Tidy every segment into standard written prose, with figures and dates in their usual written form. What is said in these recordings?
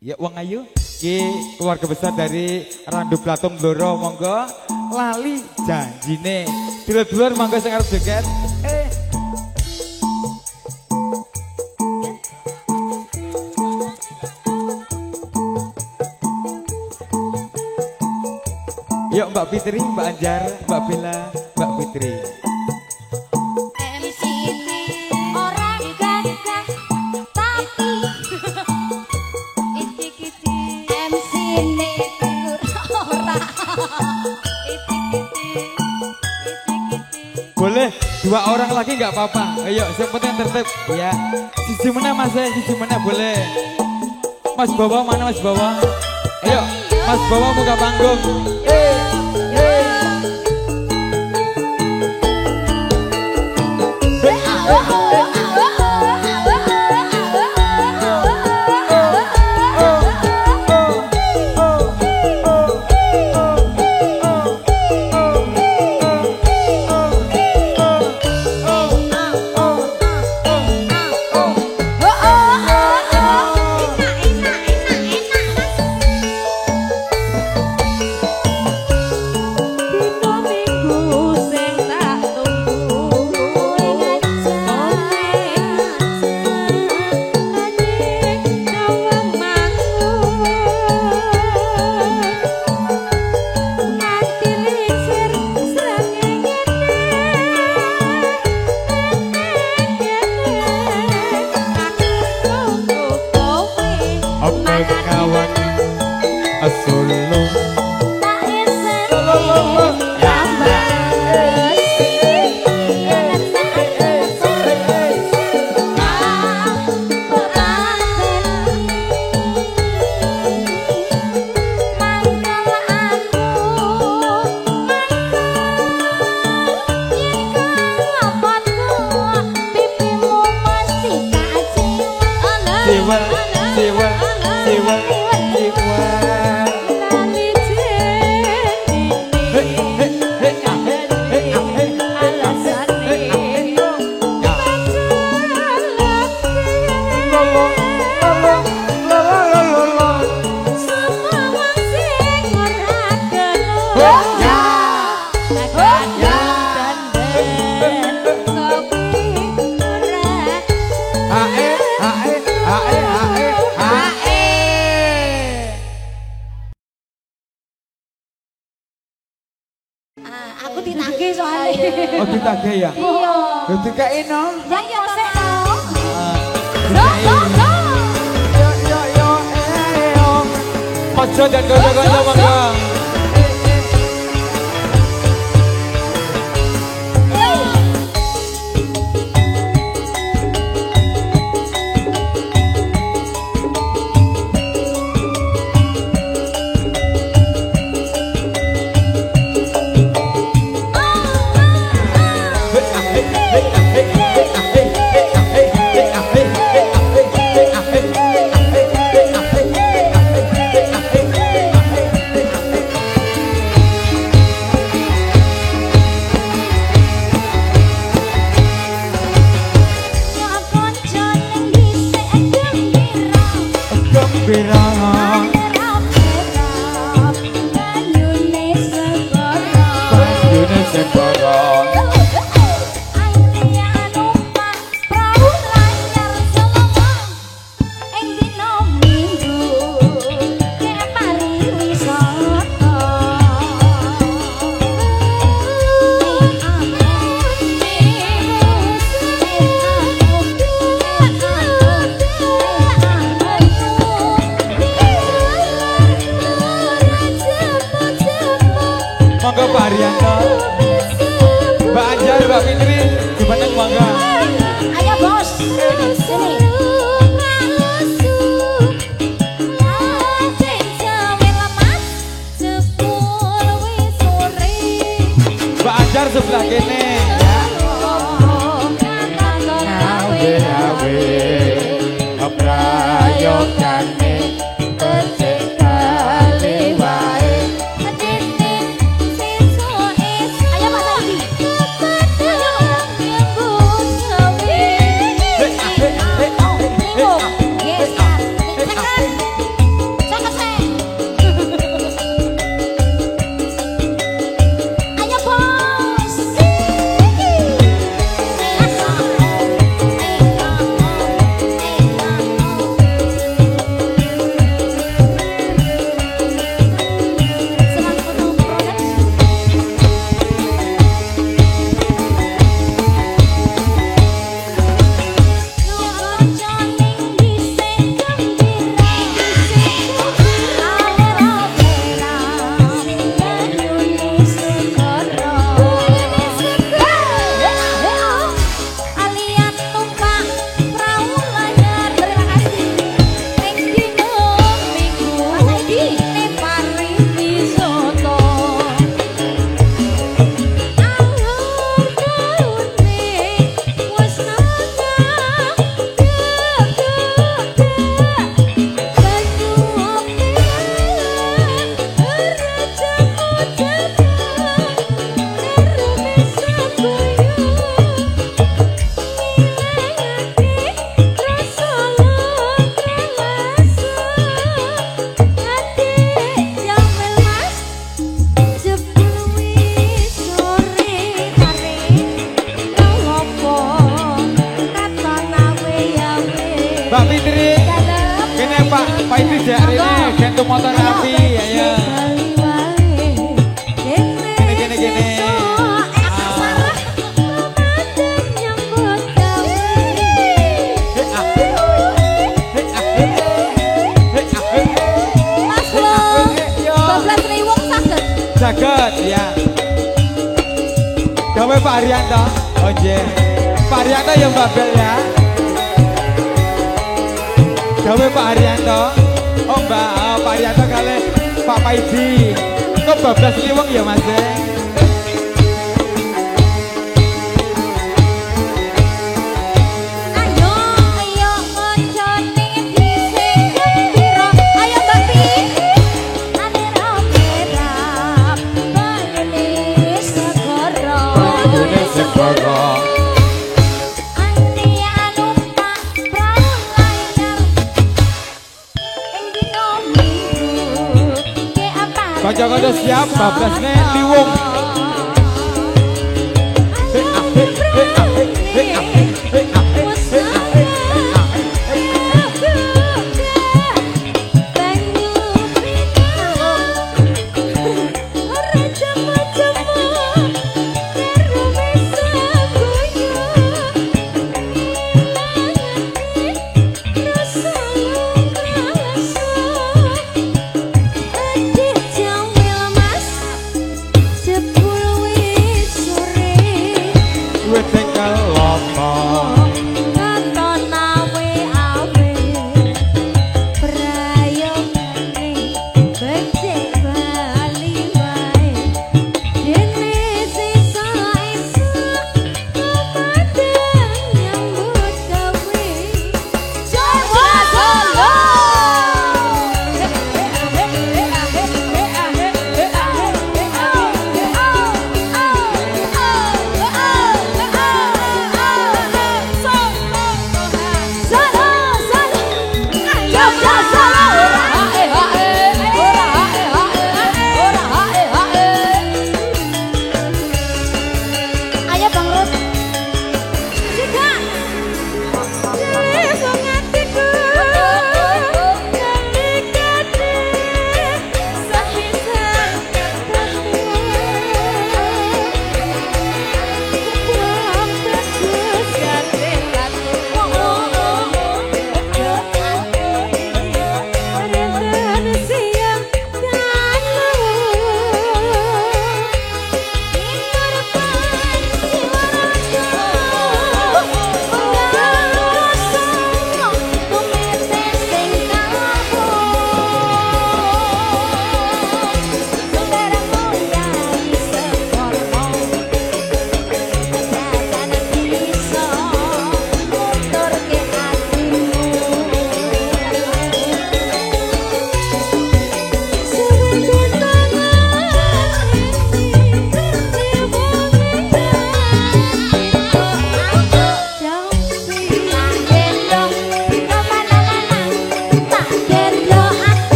Ya uang ayu. Ki keluarga besar dari Randu Platum Bloro monggo lali janjine. Dulur-dulur monggo sing arep joget. Yuk Mbak Fitri, Mbak Anjar, Mbak Bella, Mbak Fitri. Orang gagah tapi iti-kiti MC ne ora iti-kiti. Boleh 2 orang lagi nggak apa-apa. Ayo, yang penting tertib. Ya, sisi mana Mas? Sisi mana boleh? Mas Bawa mana Mas Bawa? Ayo, Mas Bawa buka panggung. Aku ditagih soalnya. Oh ditagih ya? Iya. Yo dikeki no. Ya ya sik no. Yo. Ojo dan goda-goda monggo. Monggo Pak Arianto, Mbak Anjar, Mbak Fitri, gimana monggo? Ayo bos, sini. Mbak Anjar sebelah kene. Ngawe-ngawe, keprayogane, becik kali wae. Ayo Pak Tadi. Pak Idri jak rene gantung motor api ayo. Gini. Saged ya. Gawe Pak Haryanto. Oh nggih. Pak Haryanto ya Mbak Bel ya. Gawe Pak Haryanto. Oh Mbak Pak Haryanto kali Pak Paidi. Kok bablas liwang ya Mas. Kanca-kanca siap bablasne liwung.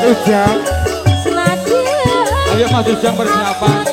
Ujang. Ayo Mas Ujang persiapan.